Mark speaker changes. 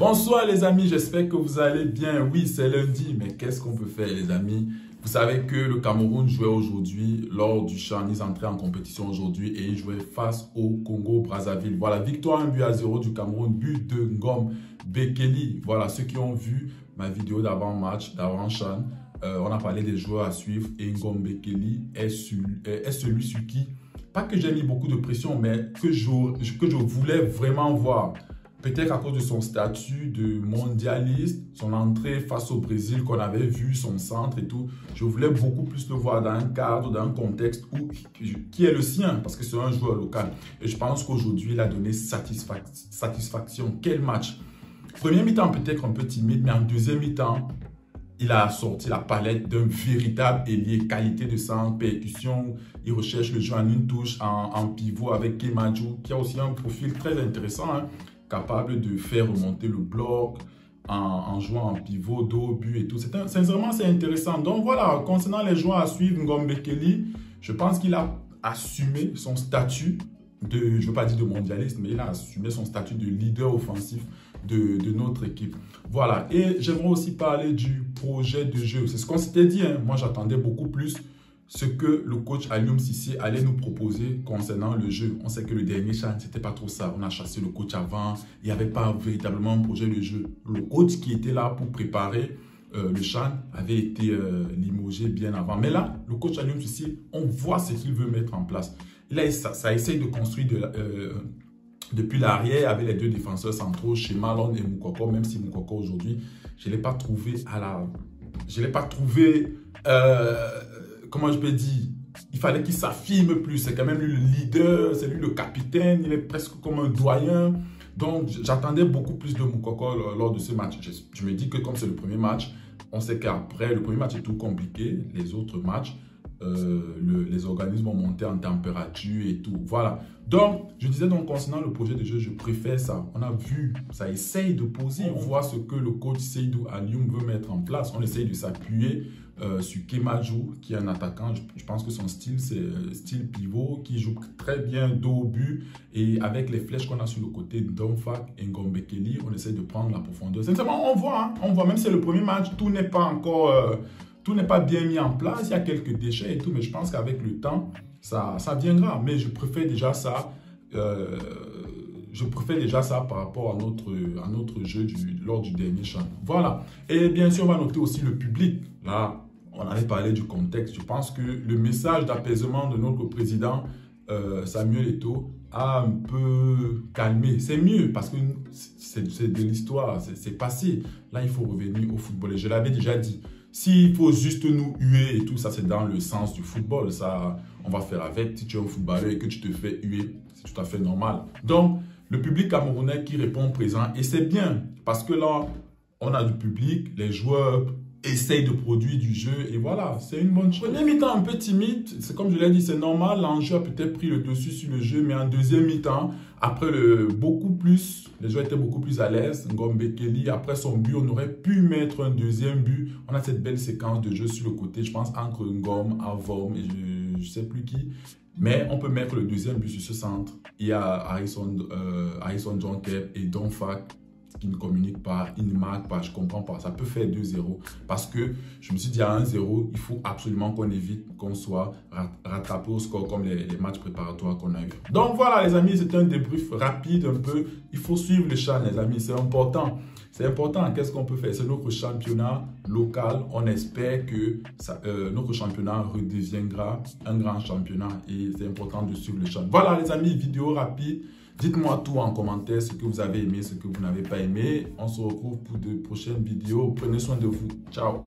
Speaker 1: Bonsoir les amis, j'espère que vous allez bien. Oui, c'est lundi, mais qu'est-ce qu'on peut faire les amis? Vous savez que le Cameroun jouait aujourd'hui lors du CHAN. Ils entraient en compétition aujourd'hui et ils jouaient face au Congo-Brazzaville. Voilà, victoire 1-0 du Cameroun, but de Ngom Bekele. Voilà, ceux qui ont vu ma vidéo d'avant-match, d'avant-CHAN, on a parlé des joueurs à suivre et Ngom Bekele est celui sur qui, pas que j'ai mis beaucoup de pression, mais que je voulais vraiment voir. Peut-être à cause de son statut de mondialiste, son entrée face au Brésil qu'on avait vu, son centre et tout. Je voulais beaucoup plus le voir dans un cadre, dans un contexte qui est le sien, parce que c'est un joueur local. Et je pense qu'aujourd'hui, il a donné satisfaction. Quel match! Premier mi-temps peut-être un peu timide, mais en deuxième mi-temps, il a sorti la palette d'un véritable ailier, qualité de centre, percussion. Il recherche le jeu en une touche, en pivot avec Kemajou, qui a aussi un profil très intéressant, hein, capable de faire remonter le bloc en jouant en pivot, dos, but et tout. Sincèrement, c'est intéressant. Donc voilà, concernant les joueurs à suivre, Ngom Bekele, je pense qu'il a assumé son statut de, je ne veux pas dire de mondialiste, mais il a assumé son statut de leader offensif de notre équipe. Voilà, et j'aimerais aussi parler du projet de jeu. C'est ce qu'on s'était dit, hein. Moi, j'attendais beaucoup plus ce que le coach Aliou Cissé allait nous proposer concernant le jeu. On sait que le dernier CHAN, c'était pas trop ça. On a chassé le coach avant. Il n'y avait pas véritablement un projet de jeu. Le coach qui était là pour préparer le CHAN avait été limogé bien avant. Mais là, le coach Aliou Cissé, on voit ce qu'il veut mettre en place. Là, ça essaye de construire depuis l'arrière avec les deux défenseurs centraux, chez Malone et Moukoko, même si Moukoko aujourd'hui, je ne l'ai pas trouvé comment je peux dire, il fallait qu'il s'affirme plus. C'est quand même lui le leader, c'est lui le capitaine, il est presque comme un doyen. Donc, j'attendais beaucoup plus de Moukoko lors de ce match. Je me dis que comme c'est le premier match, on sait qu'après, le premier match est tout compliqué. Les autres matchs, les organismes ont monté en température et tout. Voilà. Donc, je disais donc concernant le projet de jeu, je préfère ça. On a vu, ça essaye de poser. On voit ce que le coach Seydou Alioum veut mettre en place. On essaye de s'appuyer sur Kemajou, qui est un attaquant. Je pense que son style, c'est style pivot, qui joue très bien dos au but. Et avec les flèches qu'on a sur le côté d'Onfak et Ngom Bekele, on essaye de prendre la profondeur. Sincèrement, on voit, hein, on voit, même si c'est le premier match, tout n'est pas encore... tout n'est pas bien mis en place, il y a quelques déchets et tout, mais je pense qu'avec le temps, ça viendra. Mais je préfère déjà ça, par rapport à notre jeu lors du dernier CHAN. Voilà. Et bien sûr, on va noter aussi le public. Là, on avait parlé du contexte. Je pense que le message d'apaisement de notre président, Samuel Eto'o, a un peu calmé. C'est mieux parce que c'est de l'histoire, c'est passé. Là, il faut revenir au football. Et je l'avais déjà dit. S'il faut juste nous huer et tout, ça c'est dans le sens du football. Ça, on va faire avec. Si tu es un footballeur et que tu te fais huer, c'est tout à fait normal. Donc, le public camerounais qui répond présent, et c'est bien. Parce que là, on a du public, les joueurs essayent de produire du jeu et voilà, c'est une bonne chose. Premier mi-temps un peu timide, c'est comme je l'ai dit, c'est normal, l'enjeu a peut-être pris le dessus sur le jeu, mais en deuxième mi-temps, après les joueurs étaient beaucoup plus à l'aise. Ngom Bekele, après son but, on aurait pu mettre un deuxième but. On a cette belle séquence de jeu sur le côté, je pense entre Ngom, Avom et je ne sais plus qui. Mais on peut mettre le deuxième but sur ce centre. Il y a Harrison John Kep et Donfak qui ne communiquent pas, ils ne marquent pas, je ne comprends pas. Ça peut faire 2-0 parce que je me suis dit à 1-0, il faut absolument qu'on évite qu'on soit rattrapé au score comme les matchs préparatoires qu'on a eu. Donc voilà les amis, c'est un débrief rapide un peu. Il faut suivre le CHAN les amis, c'est important. C'est important, qu'est-ce qu'on peut faire? C'est notre championnat local. On espère que notre championnat redeviendra un grand championnat et c'est important de suivre le CHAN. Voilà les amis, vidéo rapide. Dites-moi tout en commentaire, ce que vous avez aimé, ce que vous n'avez pas aimé. On se retrouve pour de prochaines vidéos. Prenez soin de vous. Ciao.